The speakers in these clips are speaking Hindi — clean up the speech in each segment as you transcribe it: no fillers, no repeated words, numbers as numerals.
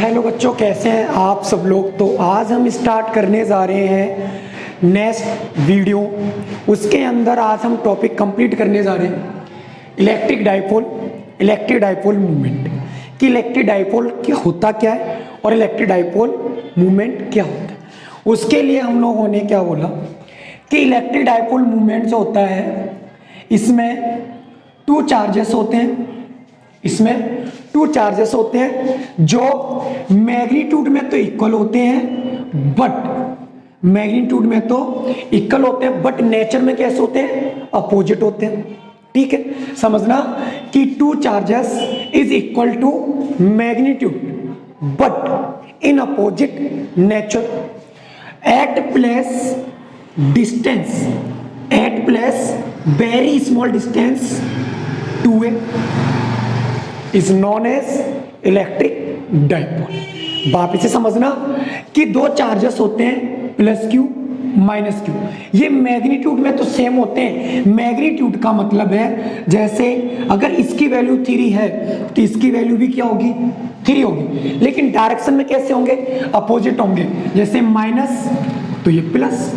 हेलो बच्चों, कैसे हैं आप सब लोग। तो आज हम स्टार्ट करने जा रहे हैं नेक्स्ट वीडियो। उसके अंदर आज हम टॉपिक कंप्लीट करने जा रहे हैं इलेक्ट्रिक डाइपोल मूवमेंट कि इलेक्ट्रिक डाइपोल क्या होता क्या है और इलेक्ट्रिक डाइपोल मूवमेंट क्या होता है। उसके लिए हम लोगों ने क्या बोला कि इलेक्ट्रिक डाइपोल मूवमेंट जो होता है इसमें टू चार्जेस होते हैं, जो मैग्नीट्यूड में तो इक्वल होते हैं बट नेचर में कैसे होते हैं, अपोजिट होते हैं। ठीक है, समझना कि two charges is equal to magnitude but in opposite nature at place very small distance 2a is known as electric dipole. वापिस से समझना कि दो चार्जेस होते हैं प्लस क्यू माइनस क्यू, ये मैग्नीट्यूड में तो सेम होते हैं। मैग्नीट्यूड का मतलब है जैसे अगर इसकी वैल्यू 3 है तो इसकी वैल्यू भी क्या होगी, 3 होगी, लेकिन डायरेक्शन में कैसे होंगे, अपोजिट होंगे। जैसे माइनस तो ये प्लस,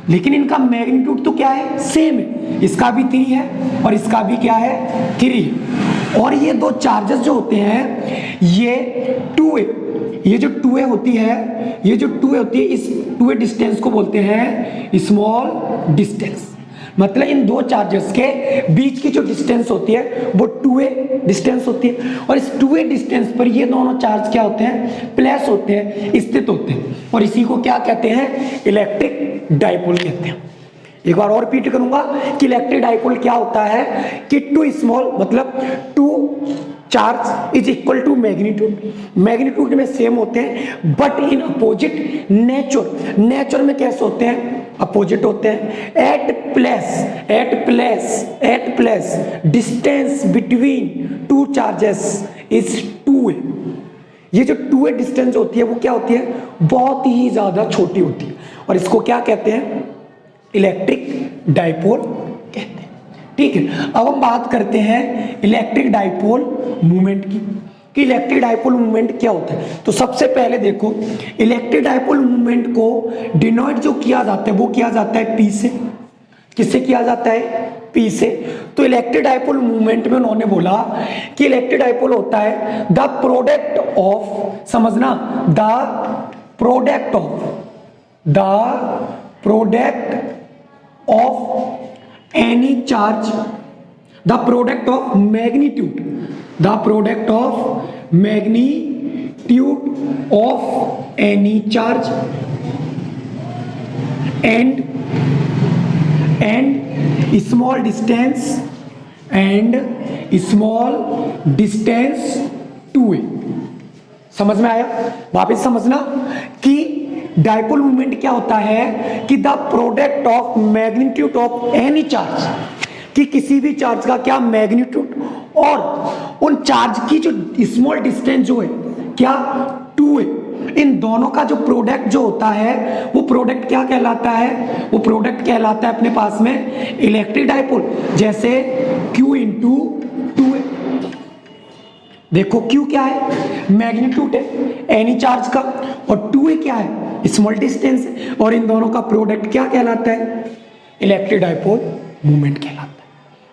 लेकिन इनका मैग्नीट्यूड तो क्या है, सेम है। इसका भी 3 है और इसका भी क्या है, 3 है। और ये दो चार्जेस जो होते हैं ये 2a, ये जो 2a होती है इस 2a डिस्टेंस को बोलते हैं स्मॉल डिस्टेंस। मतलब इन दो चार्जेस के बीच की जो डिस्टेंस होती है वो 2a डिस्टेंस होती है, और इस 2a डिस्टेंस पर ये दोनों चार्ज क्या होते हैं, प्लस होते हैं, स्थित होते हैं, और इसी को क्या कहते हैं, इलेक्ट्रिक डाइपोल कहते हैं। एक बार और रिपीट करूंगा कि इलेक्ट्रिक डाइपोल क्या होता है कि टू स्मॉल मतलब two charge is equal to magnitude में सेम होते हैं बट इन अपोजिट नेचर में कैसे होते हैं, अपोजिट होते हैं। At place distance between two charges is 2a। ये जो 2a डिस्टेंस होती है वो क्या होती है, बहुत ही ज्यादा छोटी होती है, और इसको क्या कहते हैं, इलेक्ट्रिक डाइपोल कहते हैं। ठीक है, अब हम बात करते हैं इलेक्ट्रिक डाइपोल मूवमेंट की कि इलेक्ट्रिक डाइपोल मूवमेंट क्या होता है। तो सबसे पहले देखो, इलेक्ट्रिक डाइपोल मूवमेंट को डिनोट जो किया जाता है वो किया जाता है P से। किससे किया जाता है, P से। तो इलेक्ट्रिक डाइपोल मूवमेंट में उन्होंने बोला कि इलेक्ट्रिक डाइपोल होता है द प्रोडक्ट ऑफ, समझना, the product of any charge, the product of magnitude of any charge and small distance 2a। समझ में आया। वापस समझना कि डाइपोल मूवमेंट क्या होता है कि the product of magnitude of any charge, कि किसी भी चार्ज का क्या मैग्नीट्यूड और उन चार्ज की जो स्मॉल डिस्टेंस जो है क्या 2a, इन दोनों का जो प्रोडक्ट जो होता है वो प्रोडक्ट क्या कहलाता है, वो प्रोडक्ट कहलाता है अपने पास में इलेक्ट्रिक डाइपोल। जैसे Q इंटू 2a, देखो Q क्या है, मैग्नीट्यूड है एनी चार्ज का, और 2a क्या है, स्मॉल डिस्टेंस है, और इन दोनों का प्रोडक्ट क्या कहलाता है, इलेक्ट्रिक डाइपोल मूवमेंट कहलाता है।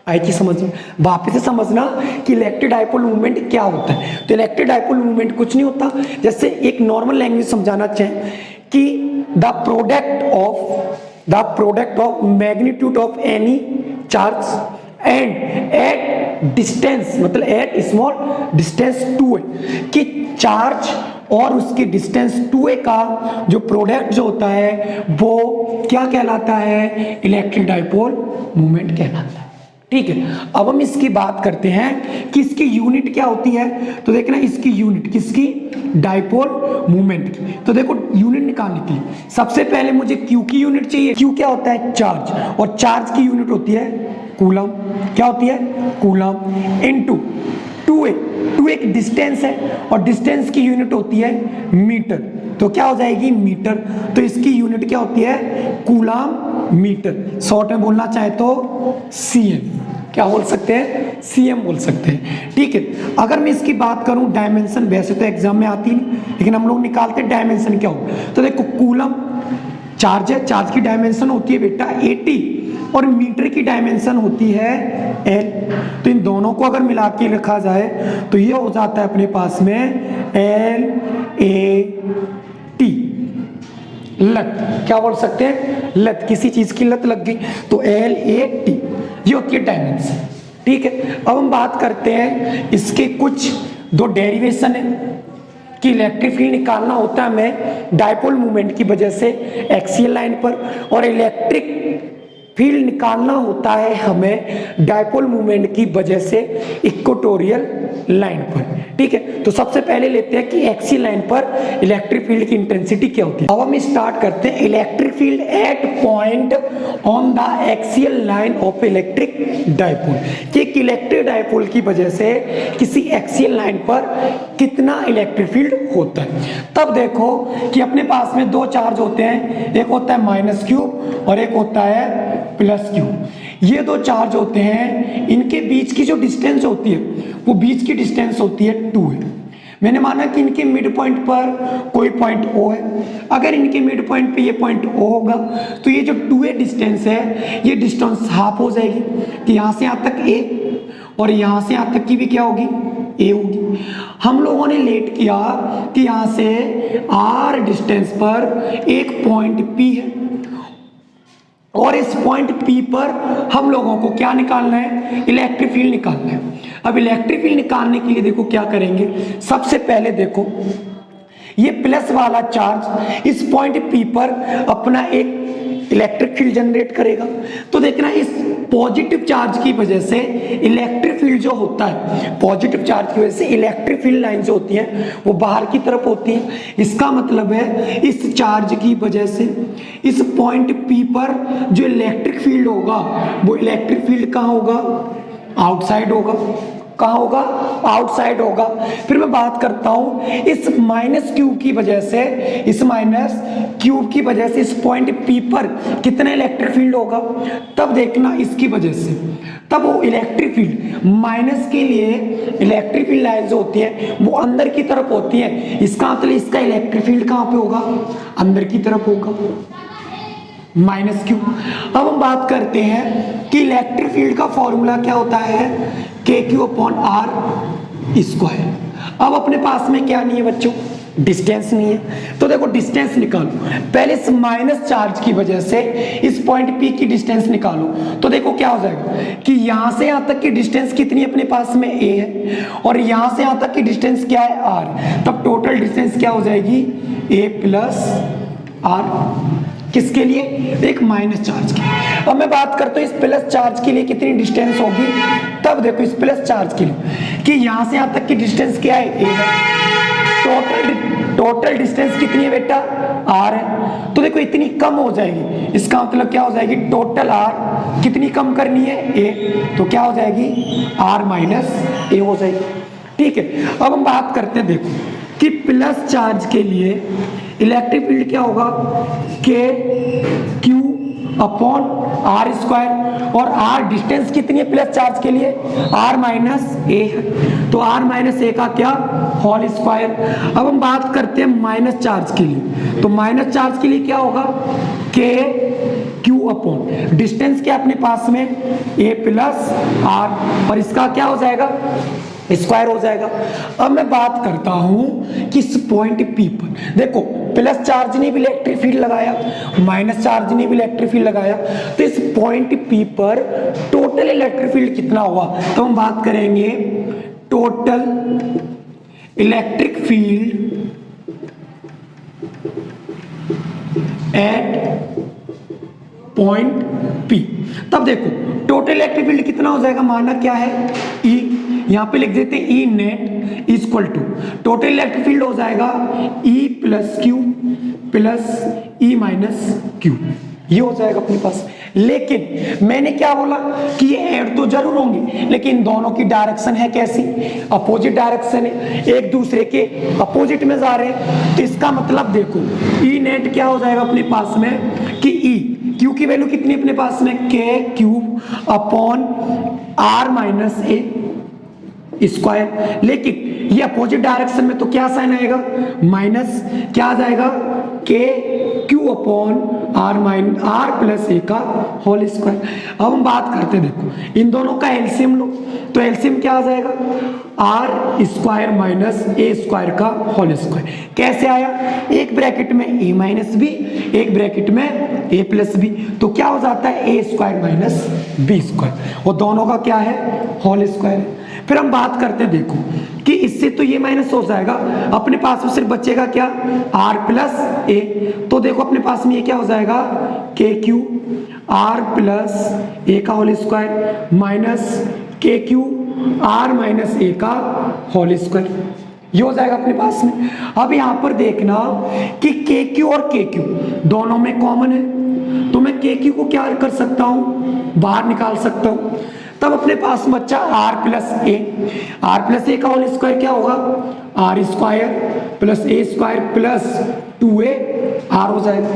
आई की समझ में। वापस से समझना कि इलेक्ट्रिक डाइपोल मूवमेंट क्या होता है। तो इलेक्ट्रिक डाइपोल मूवमेंट कुछ नहीं होता, जैसे एक नॉर्मल लैंग्वेज समझाना चाहें कि the product of magnitude of any charge and at distance, मतलब एट स्मॉल डिस्टेंस 2a, कि चार्ज और उसकी डिस्टेंस 2a का जो प्रोडक्ट जो होता है वो क्या कहलाता है, इलेक्ट्रिक डाइपोल मूवमेंट कहलाता है। ठीक है, अब हम इसकी बात करते हैं कि इसकी यूनिट क्या होती है। तो देखना इसकी यूनिट किसकी, डाइपोल मूवमेंट की। तो देखो यूनिट निकालने के लिए सबसे पहले मुझे Q की यूनिट चाहिए। Q क्या होता है, चार्ज, और चार्ज की यूनिट होती है कूलम। क्या होती है, कूलम इनटू 2a। 2a एक डिस्टेंस है और डिस्टेंस की यूनिट होती है मीटर, तो क्या हो जाएगी, मीटर। तो इसकी यूनिट क्या होती है, कूलम मीटर, शॉर्ट में बोलना चाहे तो cm। क्या बोल सकते हैं, CM बोल सकते हैं। ठीक है, अगर मैं इसकी बात करूं डायमेंशन, वैसे तो एग्जाम में आती नहीं, लेकिन हम लोग निकालते हैं डायमेंशन क्या हो। तो देखो कूलम चार्ज है, चार्ज की डायमेंशन होती है बेटा 80 और मीटर की डायमेंशन होती है L। तो इन दोनों को अगर मिला के रखा जाए तो ये हो जाता है अपने पास में LAT, लत। क्या बोल सकते हैं, लत, किसी चीज की लत लग गई तो LAT, ये होती है डायमेंशन। ठीक है, अब हम बात करते हैं इसके कुछ दो डेरिवेशन है कि इलेक्ट्रिक फील्ड निकालना होता है हमें डायपोल मूवमेंट की वजह से एक्सियल लाइन पर, और इलेक्ट्रिक फील्ड निकालना होता है हमें डायपोल मूवमेंट की वजह से इक्वेटोरियल लाइन पर। ठीक है, तो सबसे पहले लेते हैं कि एक्सियल लाइन पर इलेक्ट्रिक फील्ड की इंटेंसिटी क्या होती है। अब हम स्टार्ट करते हैं electric field at point on the axial line of electric dipole, कि एक इलेक्ट्रिक डायपोल की वजह से किसी एक्सियल लाइन पर कितना इलेक्ट्रिक फील्ड होता है। तब देखो कि अपने पास में दो चार्ज होते हैं, एक होता है माइनस क्यूब और एक होता है प्लस क्यूब। ये दो चार्ज होते हैं, इनके बीच की जो डिस्टेंस होती है वो बीच की डिस्टेंस होती है 2 है। मैंने माना कि इनके मिड पॉइंट पर कोई पॉइंट O है, अगर इनके मिड पॉइंट पे ये पॉइंट O होगा तो ये जो 2A डिस्टेंस है ये डिस्टेंस हाफ हो जाएगी, कि यहाँ से यहाँ तक A और यहाँ से यहाँ तक की भी क्या होगी, A होगी। हम लोगों ने लेट किया कि यहाँ से R डिस्टेंस पर एक पॉइंट P है और इस पॉइंट P पर हम लोगों को क्या निकालना है, इलेक्ट्रिक फील्ड निकालना है। अब इलेक्ट्रिक फील्ड निकालने के लिए देखो क्या करेंगे, सबसे पहले देखो ये प्लस वाला चार्ज इस पॉइंट P पर अपना एक इलेक्ट्रिक फील्ड जनरेट करेगा। तो देखना इस पॉजिटिव चार्ज की वजह से इलेक्ट्रिक फील्ड जो होता है, पॉजिटिव चार्ज की वजह से इलेक्ट्रिक फील्ड लाइन जो होती है वो बाहर की तरफ होती है। इसका मतलब है इस चार्ज की वजह से इस पॉइंट P पर जो इलेक्ट्रिक फील्ड होगा वो इलेक्ट्रिक फील्ड कहाँ होगा, आउटसाइड होगा। कहाँ होगा, आउटसाइड होगा। फिर मैं बात करता हूं इस माइनस क्यूब की वजह से, इस माइनस क्यूब की वजह से इस पॉइंट P पर कितना इलेक्ट्रिक फील्ड होगा। तब देखना इसकी वजह से, तब वो इलेक्ट्रिक फील्ड माइनस के लिए इलेक्ट्रिक फील्ड लाइन जो होती है वो अंदर की तरफ होती है। इसका मतलब इसका इलेक्ट्रिक फील्ड कहाँ पे होगा, अंदर की तरफ होगा, माइनस क्यू। अब हम बात करते हैं कि इलेक्ट्रिक फील्ड का फॉर्मूला क्या होता है, KQ/R स्क्वायर। अब अपने पास में क्या नहीं है बच्चों, डिस्टेंस नहीं है। तो देखो डिस्टेंस निकालो, पहले इस माइनस चार्ज की वजह से इस पॉइंट P की डिस्टेंस निकालो। तो देखो क्या हो जाएगा कि यहां से यहां तक की डिस्टेंस कितनी अपने पास में A है और यहां से यहां तक की डिस्टेंस क्या है, R। तब टोटल डिस्टेंस क्या हो जाएगी, A+R। किसके लिए, एक माइनस चार्ज की। अब मैं बात करता हूं इस प्लस चार्ज के लिए कितनी डिस्टेंस होगी। तब देखो इस प्लस चार्ज के लिए कि यहां से यहां तक की डिस्टेंस क्या है, A है। टोटल डिस्टेंस कितनी है बेटा, R है। तो देखो इतनी कम हो जाएगी, इसका मतलब क्या हो जाएगी, टोटल R कितनी कम करनी है, A। तो क्या हो जाएगी, R-A हो जाएगी। ठीक है, अब हम बात करते हैं देखो कि प्लस चार्ज के लिए इलेक्ट्रिक फील्ड क्या होगा, KQ/R स्क्वायर। और R डिस्टेंस कितनी है प्लस चार्ज के लिए, R-A है। तो R-A का क्या, होल स्क्वायर। अब हम बात करते हैं माइनस चार्ज के लिए। तो माइनस चार्ज के लिए क्या होगा, KQ/ डिस्टेंस क्या अपने पास में, A+R, और इसका क्या हो जाएगा, स्क्वायर हो जाएगा। अब मैं बात करता हूं कि इस पॉइंट P पर देखो प्लस चार्ज ने भी इलेक्ट्रिक फील्ड लगाया, माइनस चार्ज ने भी इलेक्ट्रिक फील्ड लगाया। तो इस पॉइंट P पर टोटल इलेक्ट्रिक फील्ड कितना हुआ, तो हम बात करेंगे total electric field at point P। तब देखो टोटल इलेक्ट्रिक फील्ड कितना हो जाएगा, माना क्या है, E। यहां पे लिख देते हैं E net equal to total electric field हो जाएगा E+Q + E-Q। ये हो जाएगा अपने पास। लेकिन मैंने क्या बोला कि ये ऐड तो जरूर होंगे, लेकिन दोनों की डायरेक्शन है कैसी, अपोजिट डायरेक्शन है, एक दूसरे के अपोजिट में जा रहे हैं। तो इसका मतलब देखो E नेट क्या हो जाएगा अपने पास में कि E क्यू की वैल्यू कितनी अपने पास में, के cube upon r minus a square. लेकिन ये अपोजिट डायरेक्शन में तो क्या साइन आएगा, माइनस, क्या आ जाएगा, के क्यू अपॉन आर प्लस ए का होल स्क्वायर। अब हम बात करते हैं, देखो इन दोनों का एलसीएम लो, तो एलसीएम क्या आ जाएगा, r square minus a square का होल स्क्वायर। कैसे आया, एक ब्रैकेट में ए माइनस बी, एक ब्रैकेट में ए प्लस बी, तो क्या हो जाता है, a square minus b square, और दोनों का क्या है, होल स्क्वायर। फिर हम बात करते हैं, देखो कि इससे तो ये माइनस हो जाएगा, अपने पास में सिर्फ बचेगा क्या, आर प्लस ए। तो देखो अपने पास में ये क्या हो जाएगा, के क्यू आर प्लस ए का होल स्क्वायर माइनस के क्यू आर माइनस ए का होल स्क्वायर, ये हो जाएगा अपने पास में। अब यहां पर देखना कि के क्यू और के क्यू दोनों में कॉमन है, तो मैं के क्यू को क्या कर सकता हूं, बाहर निकाल सकता हूं। तब अपने पास में बच्चा आर प्लस ए का होल स्क्वायर क्या होगा, r square plus a square plus 2a r हो जाएगा,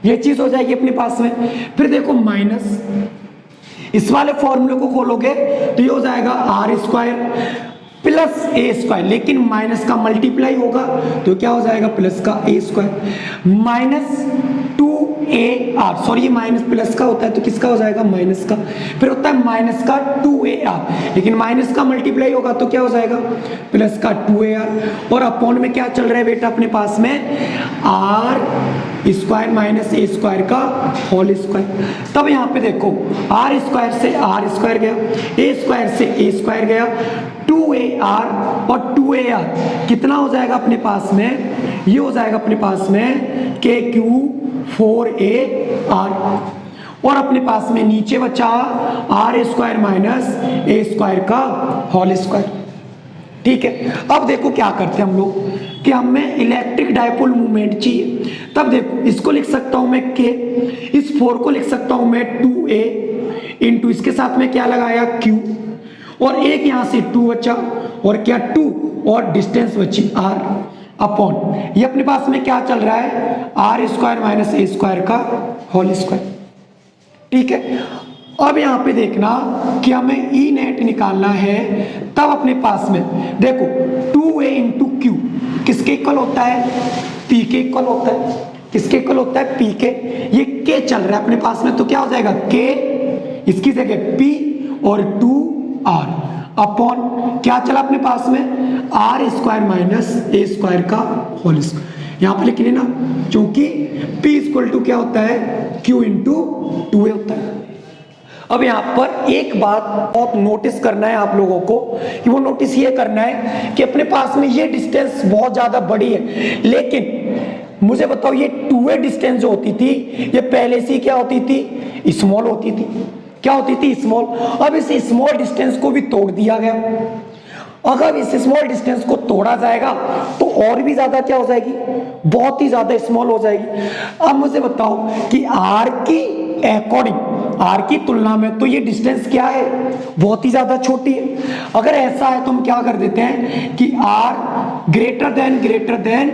ये चीज हो जाएगी अपने पास में। फिर देखो माइनस, इस वाले फॉर्मूले को खोलोगे तो ये हो जाएगा r square plus a square, लेकिन माइनस का मल्टीप्लाई होगा तो क्या हो जाएगा, प्लस का a square minus 2ar, sorry ये माइनस प्लस का होता है तो किसका हो जाएगा, माइनस का। फिर होता है माइनस का 2ar, लेकिन माइनस का मल्टीप्लाई होगा तो क्या हो जाएगा, प्लस का 2ar। और अपॉन में क्या चल रहा है बेटा अपने पास में, r square minus a square का होल स्क्वायर। तब यहाँ पे देखो आर स्क्वायर से आर स्क्वायर गया, ए स्क्वायर से ए स्क्वायर गया, 2ar और 2ar कितना हो जाएगा अपने पास में, ये हो जाएगा अपने पास में के क्यू 4ar, और अपने पास में नीचे बचा r square minus a square का होल स्क्वायर। ठीक है, अब देखो क्या करते हैं हम लोग कि हमें इलेक्ट्रिक डायपोल मूवमेंट चाहिए। तब देखो इसको लिख सकता हूं मैं के, इस 4 को लिख सकता हूं मैं 2a इंटू इसके साथ में क्या लगाया q, और एक यहां से 2 बचा और क्या 2 और डिस्टेंस बची r अपॉन, ये अपने पास में क्या चल रहा है, r square minus a square का होल स्क्वायर। ठीक है, अब यहां पे देखना कि हमें ई नेट निकालना है। तब अपने पास में देखो 2a इंटू क्यू किसके इक्वल होता है, पी के इक्वल होता है, किसके इक्वल होता है, पी के। ये के चल रहा है अपने पास में तो क्या हो जाएगा, के इसकी जगह पी और 2r अपॉन क्या चला अपने पास में, r square minus a square का होल स्क्वायर। यहां पर लिख लेना, क्योंकि p इक्वल टू क्या होता है, q इंटू 2a होता है। अब यहां पर एक बात बहुत नोटिस करना है आप लोगों को, कि वो नोटिस ये करना है कि अपने पास में ये डिस्टेंस बहुत ज्यादा बड़ी है, लेकिन मुझे बताओ ये 2a डिस्टेंस जो होती थी ये पहले से क्या होती थी, स्मॉल होती थी। क्या होती थी, स्मॉल। अब इस स्मॉल डिस्टेंस को भी तोड़ दिया गया। अगर इस स्मॉल डिस्टेंस को तोड़ा जाएगा तो और भी ज्यादा क्या हो जाएगी, बहुत ही ज्यादा स्मॉल हो जाएगी। अब मुझे बताओ कि आर की अकॉर्डिंग, आर की तुलना में तो ये डिस्टेंस क्या है, बहुत ही ज्यादा छोटी है। अगर ऐसा है तो हम क्या कर देते हैं कि आर ग्रेटर देन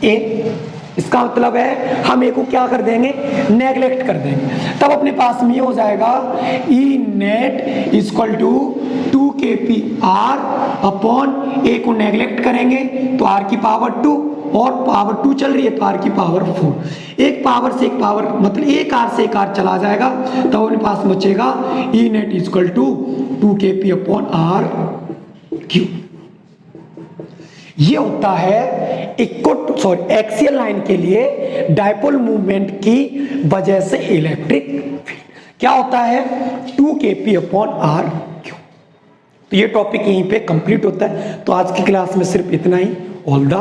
ए, इसका मतलब है हम ए को क्या कर देंगे, नेग्लेक्ट कर देंगे। तब अपने पास में ये हो जाएगा E net equal to 2kp r upon A को नेग्लेक्ट करेंगे तो r की पावर 2, और पावर 2 चल रही है तो r की पावर 4। एक पावर से एक पावर मतलब एक r से एक r चला जाएगा, तब अपने पास बचेगा E net equal to 2kp upon r Q. ये होता है एक्सियल लाइन के लिए डायपोल मूवमेंट की वजह से इलेक्ट्रिक फील्ड क्या होता है, 2kp अपॉन r क्यू। तो ये टॉपिक यहीं पे कंप्लीट होता है। तो आज की क्लास में सिर्फ इतना ही। All the